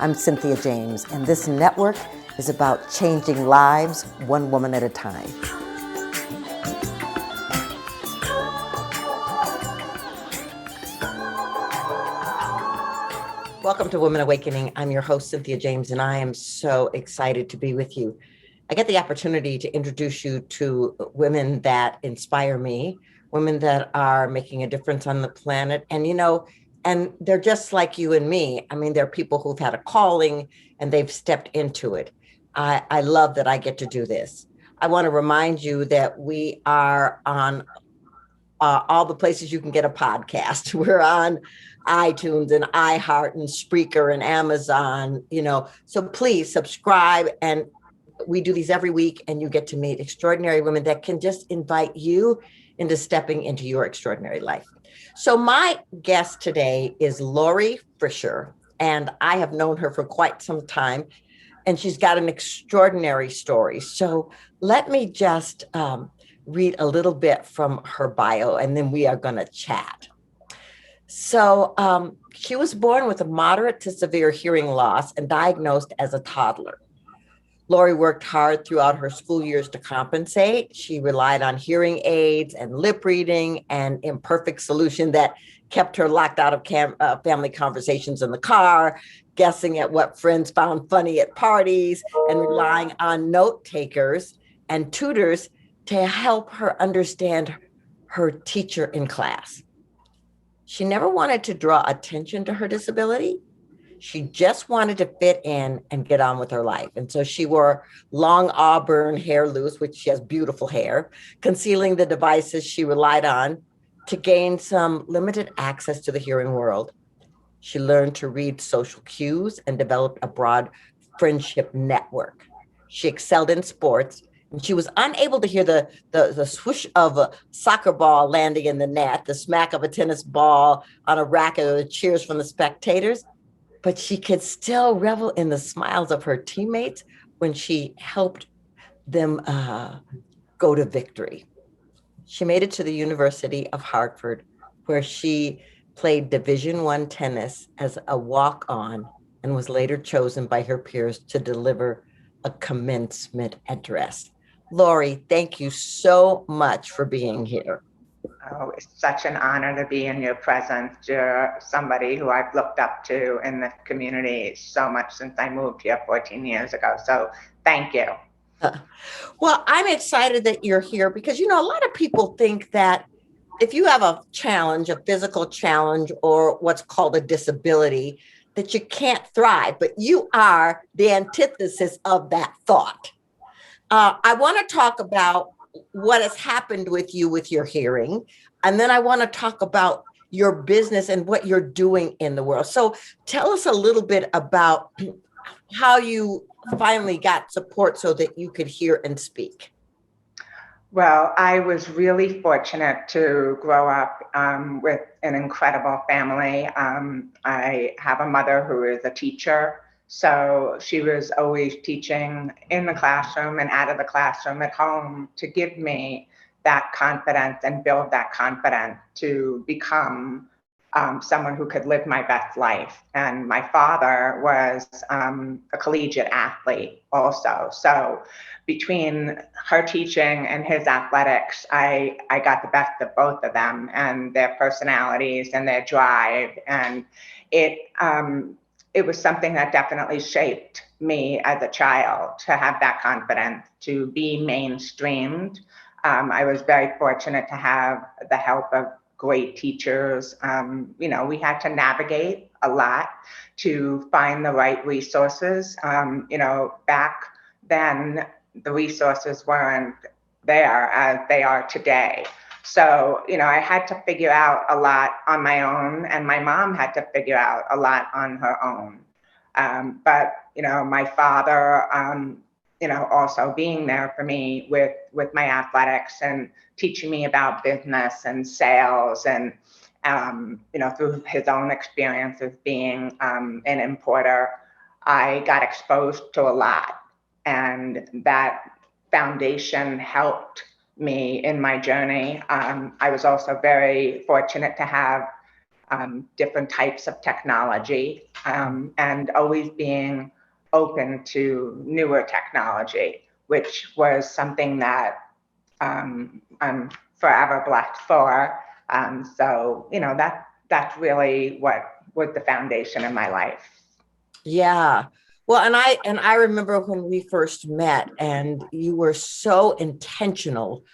I'm Cynthia James, and this network is about changing lives one woman at a time. Welcome to Women Awakening. I'm your host, Cynthia James, and I am so excited to be with you. I get the opportunity to introduce you to women that inspire me, women that are making a difference on the planet. And they're just like you and me. I mean, they're people who've had a calling and they've stepped into it. I love that I get to do this. I want to remind you that we are on all the places you can get a podcast. We're on iTunes and iHeart and Spreaker and Amazon, so please subscribe. And we do these every week, and you get to meet extraordinary women that can just invite you into stepping into your extraordinary life. So my guest today is Laurie Fisher, and I have known her for quite some time, and she's got an extraordinary story. So let me just read a little bit from her bio, and then we are going to chat. So she was born with a moderate to severe hearing loss and diagnosed as a toddler. Laurie worked hard throughout her school years to compensate. She relied on hearing aids and lip reading, an imperfect solution that kept her locked out of family conversations in the car, guessing at what friends found funny at parties, and relying on note takers and tutors to help her understand her teacher in class. She never wanted to draw attention to her disability. She just wanted to fit in and get on with her life. And so she wore long auburn hair loose, which she has beautiful hair, concealing the devices she relied on to gain some limited access to the hearing world. She learned to read social cues and developed a broad friendship network. She excelled in sports, and she was unable to hear the swoosh of a soccer ball landing in the net, the smack of a tennis ball on a racket, or the cheers from the spectators. But she could still revel in the smiles of her teammates when she helped them go to victory. She made it to the University of Hartford, where she played Division I tennis as a walk-on and was later chosen by her peers to deliver a commencement address. Laurie, thank you so much for being here. Oh, it's such an honor to be in your presence. You're somebody who I've looked up to in the community so much since I moved here 14 years ago. So thank you. Well, I'm excited that you're here because, a lot of people think that if you have a challenge, a physical challenge, or what's called a disability, that you can't thrive, but you are the antithesis of that thought. I want to talk about what has happened with you with your hearing. And then I want to talk about your business and what you're doing in the world. So tell us a little bit about how you finally got support so that you could hear and speak. Well, I was really fortunate to grow up with an incredible family. I have a mother who is a teacher. So she was always teaching in the classroom and out of the classroom at home to give me that confidence and build that confidence to become someone who could live my best life. And my father was a collegiate athlete also. So between her teaching and his athletics, I got the best of both of them and their personalities and their drive. And it was something that definitely shaped me as a child to have that confidence, to be mainstreamed. I was very fortunate to have the help of great teachers. We had to navigate a lot to find the right resources. Back then, the resources weren't there as they are today. So, I had to figure out a lot on my own, and my mom had to figure out a lot on her own. But my father, also being there for me with my athletics and teaching me about business and sales and, through his own experiences being an importer, I got exposed to a lot. And that foundation helped me in my journey. I was also very fortunate to have different types of technology, and always being open to newer technology, which was something that I'm forever blessed for. So, that's really what was the foundation of my life. Yeah. Well, and I remember when we first met, and you were so intentional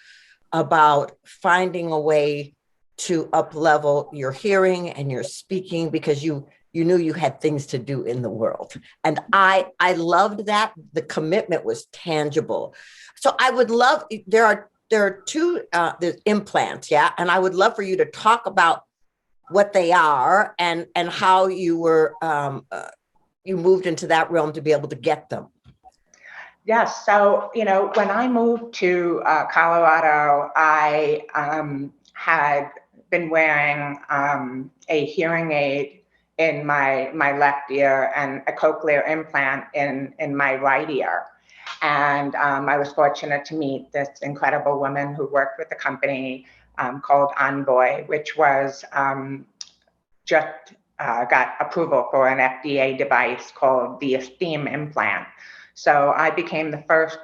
about finding a way to up level your hearing and your speaking, because you knew you had things to do in the world. And I loved that. The commitment was tangible. So I would love, there are two there's implants, yeah, and I would love for you to talk about what they are, and how you moved into that realm to be able to get them. Yes. So, when I moved to Colorado, I had been wearing a hearing aid in my left ear and a cochlear implant in my right ear. And I was fortunate to meet this incredible woman who worked with a company called Envoy, which was just got approval for an FDA device called the Esteem implant. So I became the first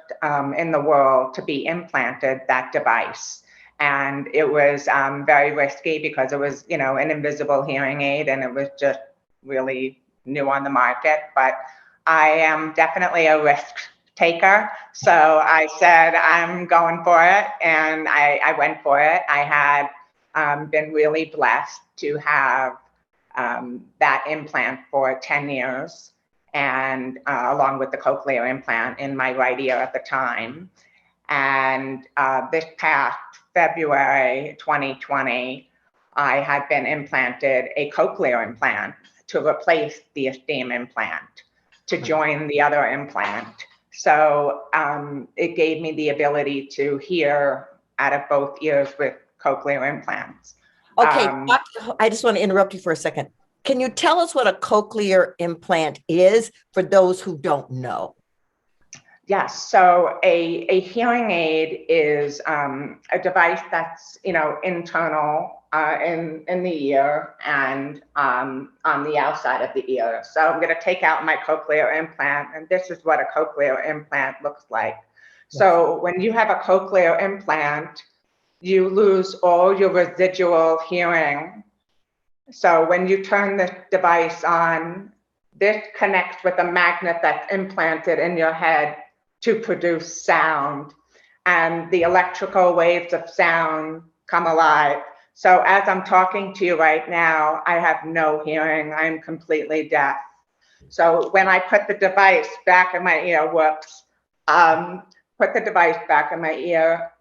in the world to be implanted that device. And it was very risky because it was, an invisible hearing aid, and it was just really new on the market. But I am definitely a risk taker. So I said, I'm going for it. And I went for it. I had been really blessed to have that implant for 10 years, and along with the cochlear implant in my right ear at the time. And this past February 2020, I had been implanted a cochlear implant to replace the Esteem implant, to join the other implant. So it gave me the ability to hear out of both ears with cochlear implants. Okay, I just want to interrupt you for a second. Can you tell us what a cochlear implant is for those who don't know? Yes. So a hearing aid is a device that's internal in the ear and on the outside of the ear. So I'm going to take out my cochlear implant, and this is what a cochlear implant looks like. Yes. So when you have a cochlear implant, you lose all your residual hearing. So when you turn the device on, this connects with a magnet that's implanted in your head to produce sound, and the electrical waves of sound come alive. So as I'm talking to you right now, I have no hearing. I'm completely deaf. So when I put the device back in my ear, put the device back in my ear,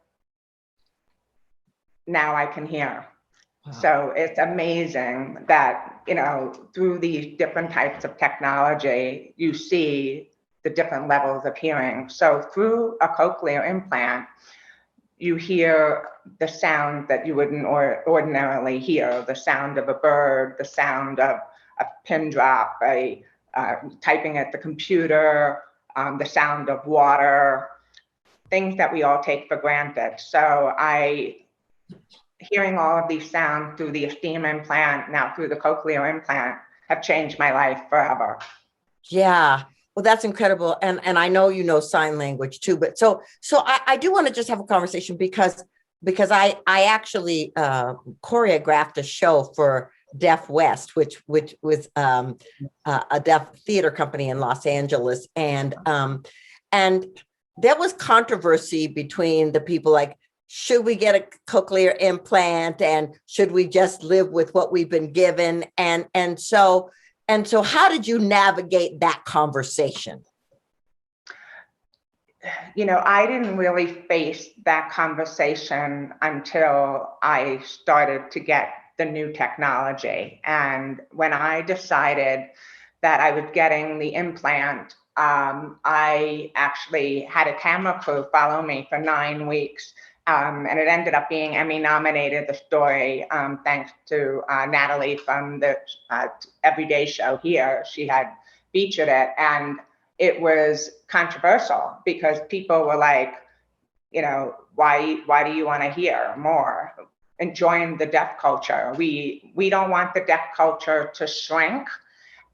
now I can hear. Wow. So it's amazing that, through these different types of technology, you see the different levels of hearing. So through a cochlear implant, you hear the sound that you wouldn't ordinarily hear, the sound of a bird, the sound of a pin drop, typing at the computer, the sound of water, things that we all take for granted. So hearing all of these sounds through the Esteem implant, now through the cochlear implant, have changed my life forever. Yeah. Well, that's incredible. And I know you know sign language too, but so I do want to just have a conversation because I actually choreographed a show for Deaf West, which was a deaf theater company in Los Angeles. And there was controversy between the people, like, should we get a cochlear implant, and should we just live with what we've been given? And so how did you navigate that conversation? I didn't really face that conversation until I started to get the new technology. And when I decided that I was getting the implant, I actually had a camera crew follow me for 9 weeks. And it ended up being Emmy nominated, the story, thanks to Natalie from the Everyday Show here. She had featured it, and it was controversial because people were like, why do you want to hear more? enjoying the deaf culture. We don't want the deaf culture to shrink. Mm,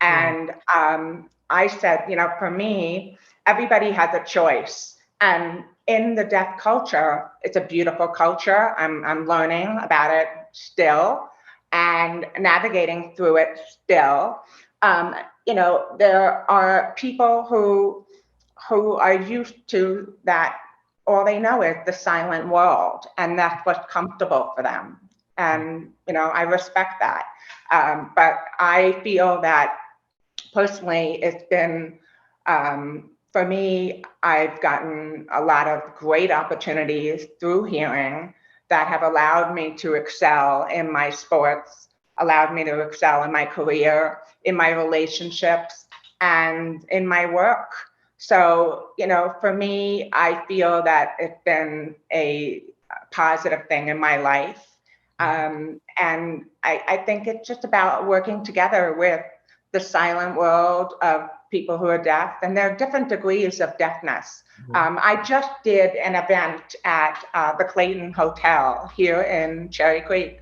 And I said, for me, everybody has a choice. And in the deaf culture, it's a beautiful culture. I'm learning about it still and navigating through it still. Um, there are people who are used to that. All they know is the silent world, and that's what's comfortable for them. And I respect that. But I feel that personally, it's been, for me, I've gotten a lot of great opportunities through hearing that have allowed me to excel in my sports, allowed me to excel in my career, in my relationships, and in my work. So, for me, I feel that it's been a positive thing in my life. mhm, And I think it's just about working together with the silent world of people who are deaf, and there are different degrees of deafness. mhm. I just did an event at the Clayton Hotel here in Cherry Creek,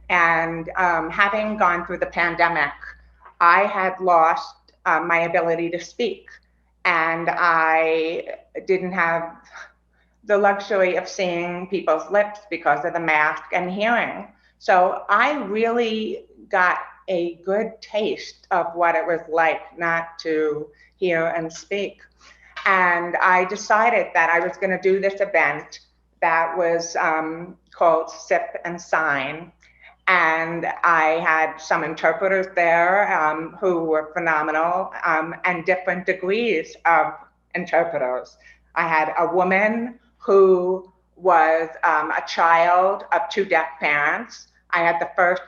and having gone through the pandemic, I had lost my ability to speak, and I didn't have the luxury of seeing people's lips because of the mask and hearing. So I really got a good taste of what it was like not to hear and speak. And I decided that I was going to do this event that was called Sip and Sign. And I had some interpreters there who were phenomenal, and different degrees of interpreters. I had a woman who was a child of two deaf parents. I had the first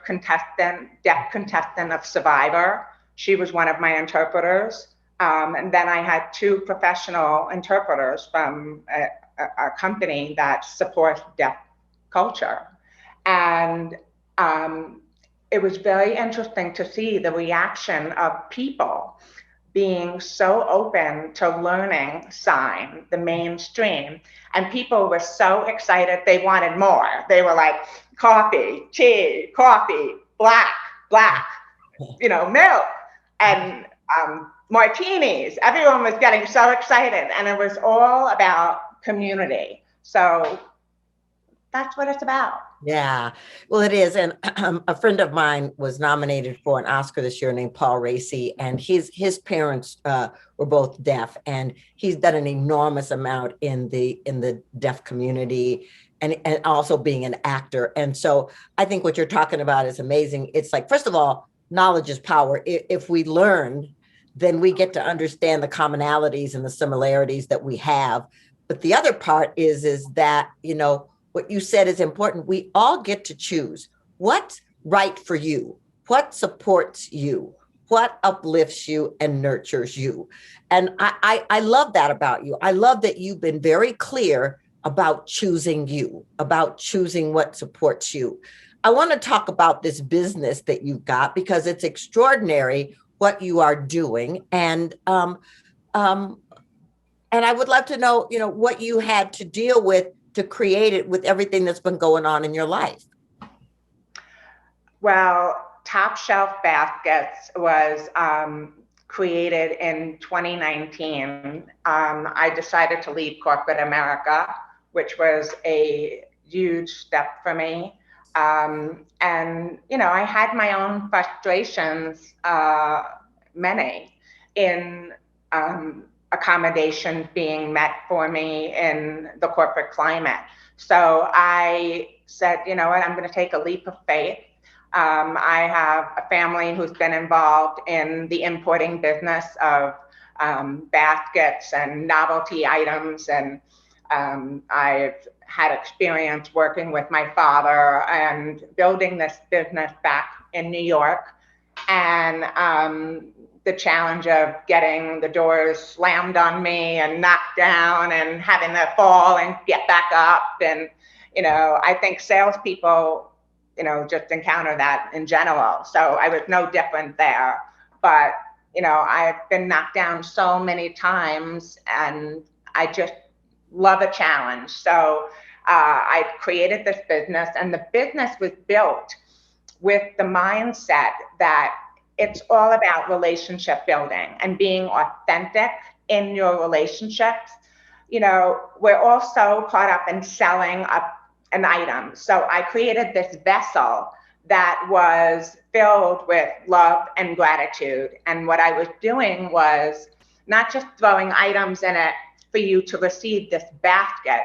deaf contestant of Survivor. She was one of my interpreters. And then I had two professional interpreters from a company that supports deaf culture. And um, it was very interesting to see the reaction of people being so open to learning sign, the mainstream. And people were so excited, they wanted more. They were like, coffee, black, milk, and martinis. Everyone was getting so excited, and it was all about community. So that's what it's about. Yeah, well, it is. And a friend of mine was nominated for an Oscar this year named Paul Racy, and his parents were both deaf, and he's done an enormous amount in the deaf community, and also being an actor. And so I think what you're talking about is amazing. It's like, first of all, knowledge is power. If we learn, then we get to understand the commonalities and the similarities that we have. But the other part is that, what you said is important. We all get to choose what's right for you, what supports you, what uplifts you and nurtures you. And I love that about you. I love that you've been very clear about choosing you, about choosing what supports you. I want to talk about this business that you've got because it's extraordinary what you are doing. Um, and I would love to know, what you had to deal with to create it with everything that's been going on in your life. Well, Top Shelf Baskets was created in 2019. I decided to leave corporate America, which was a huge step for me. And, I had my own frustrations, many, in accommodations being met for me in the corporate climate. So I said, you know what, I'm going to take a leap of faith. I have a family who's been involved in the importing business of baskets and novelty items. And I've had experience working with my father and building this business back in New York. And the challenge of getting the doors slammed on me and knocked down and having to fall and get back up. And, I think salespeople, just encounter that in general. So I was no different there. But, I've been knocked down so many times and I just love a challenge. So I created this business, and the business was built with the mindset that it's all about relationship building and being authentic in your relationships. We're all so caught up in selling an item. So I created this vessel that was filled with love and gratitude. And what I was doing was not just throwing items in it for you to receive this basket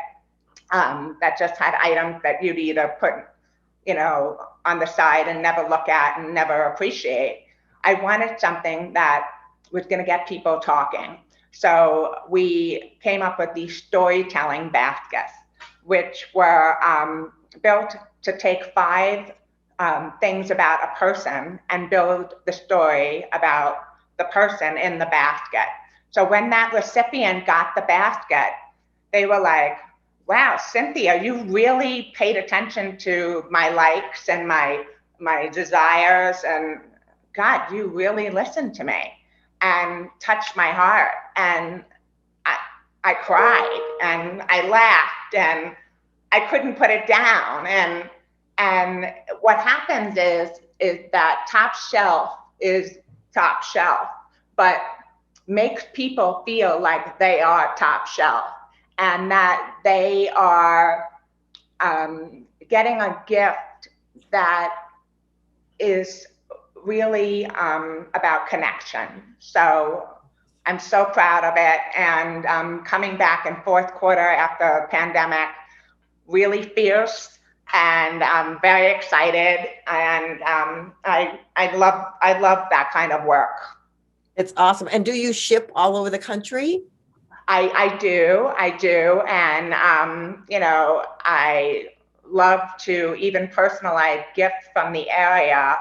that just had items that you'd either put, on the side and never look at and never appreciate. I wanted something that was going to get people talking. So we came up with these storytelling baskets, which were built to take 5 things about a person and build the story about the person in the basket. So when that recipient got the basket, they were like, wow, Cynthia, you really paid attention to my likes and my desires, and God, you really listened to me and touched my heart. And I cried and I laughed and I couldn't put it down. And what happens is that top shelf is top shelf, but makes people feel like they are top shelf and that they are getting a gift that is really about connection. So I'm so proud of it. And coming back in fourth quarter after pandemic, really fierce, and I'm very excited. And I love that kind of work. It's awesome. And do you ship all over the country? I do. And, I love to even personalize gifts from the area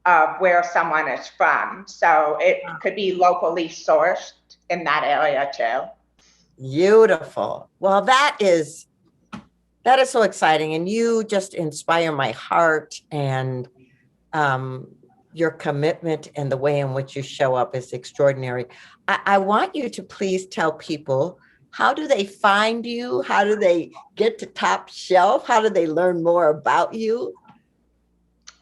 of where someone is from. So it could be locally sourced in that area too. Beautiful. Well, that is so exciting. And you just inspire my heart, and your commitment and the way in which you show up is extraordinary. I want you to please tell people, how do they find you? How do they get to Top Shelf? How do they learn more about you?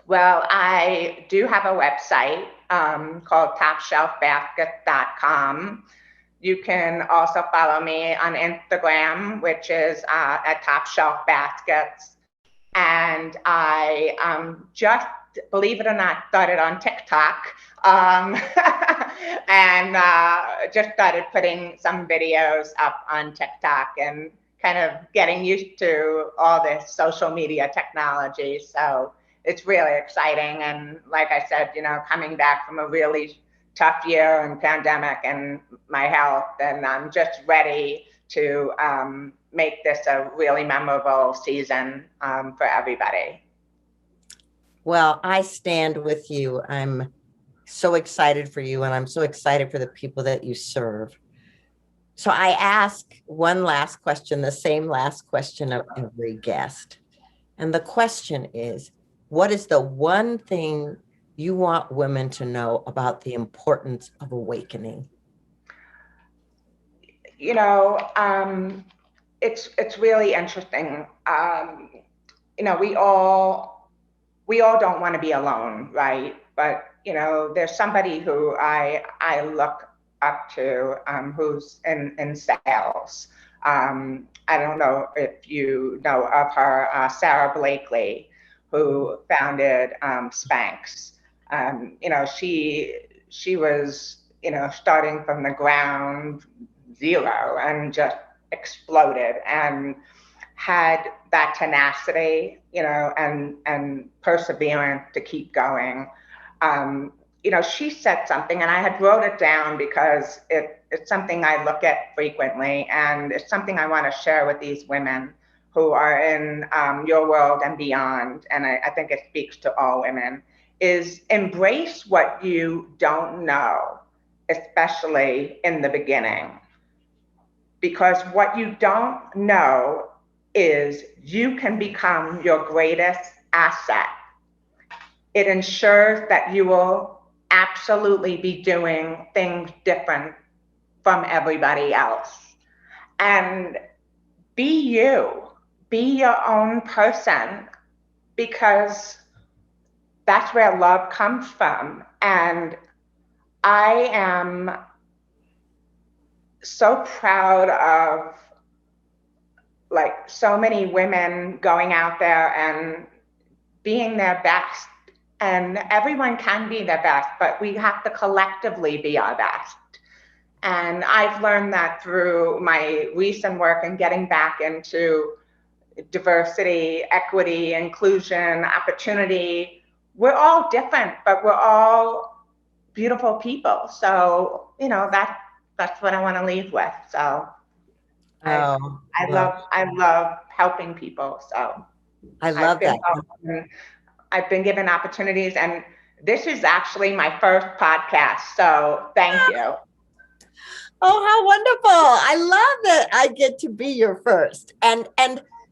Well, I do have a website called topshelfbaskets.com. You can also follow me on Instagram, which is at Top Shelf Baskets. And I just, believe it or not, started on TikTok and just started putting some videos up on TikTok and kind of getting used to all this social media technology. So it's really exciting. And like I said, coming back from a really tough year and pandemic and my health, and I'm just ready to make this a really memorable season for everybody. Well, I stand with you. I'm so excited for you, and I'm so excited for the people that you serve. So I ask one last question, the same last question of every guest. And the question is, what is the one thing you want women to know about the importance of awakening? It's really interesting. We all don't want to be alone, right? But there's somebody who I look up to who's in sales. I don't know if you know of her, Sarah Blakely, who founded Spanx. She was starting from the ground zero and just exploded and had that tenacity, and perseverance to keep going. She said something, and I had wrote it down because it's something I look at frequently, and it's something I want to share with these women who are in your world and beyond. And I think it speaks to all women, is embrace what you don't know, especially in the beginning. Because what you don't know is you can become your greatest asset. It ensures that you will absolutely be doing things different from everybody else. And be you. be your own person, because that's where love comes from. And I am so proud of like so many women going out there and being their best. And everyone can be their best, but we have to collectively be our best. And I've learned that through my recent work and getting back into diversity, equity, inclusion, opportunity. We're all different, but we're all beautiful people. So, that's what I want to leave with. So I Oh, I well, love helping people. So I I've love been that. helping, I've been given opportunities, and this is actually my first podcast. So thank you. Oh, how wonderful. I love that I get to be your first. And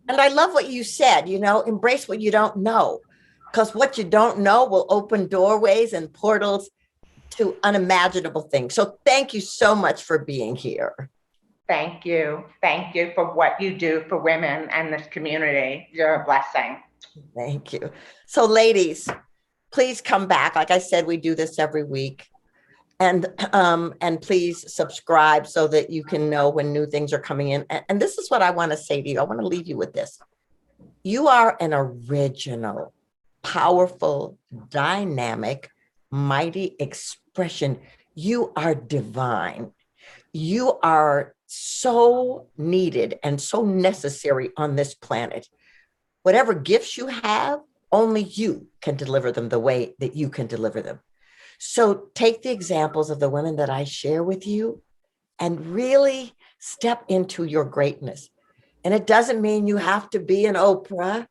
I love what you said, embrace what you don't know. Because what you don't know will open doorways and portals to unimaginable things. So thank you so much for being here. Thank you. Thank you for what you do for women and this community. You're a blessing. Thank you. So, ladies, please come back. Like I said, we do this every week. And please subscribe so that you can know when new things are coming in. And this is what I want to say to you. I want to leave you with this. You are an original, powerful, dynamic, mighty expression. You are divine. You are so needed and so necessary on this planet. Whatever gifts you have, only you can deliver them the way that you can deliver them. So take the examples of the women that I share with you and really step into your greatness. And it doesn't mean you have to be an Oprah,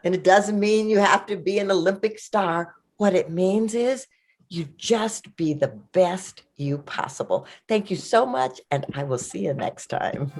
and it doesn't mean you have to be an Olympic star. What it means is you just be the best you possible. Thank you so much, and I will see you next time.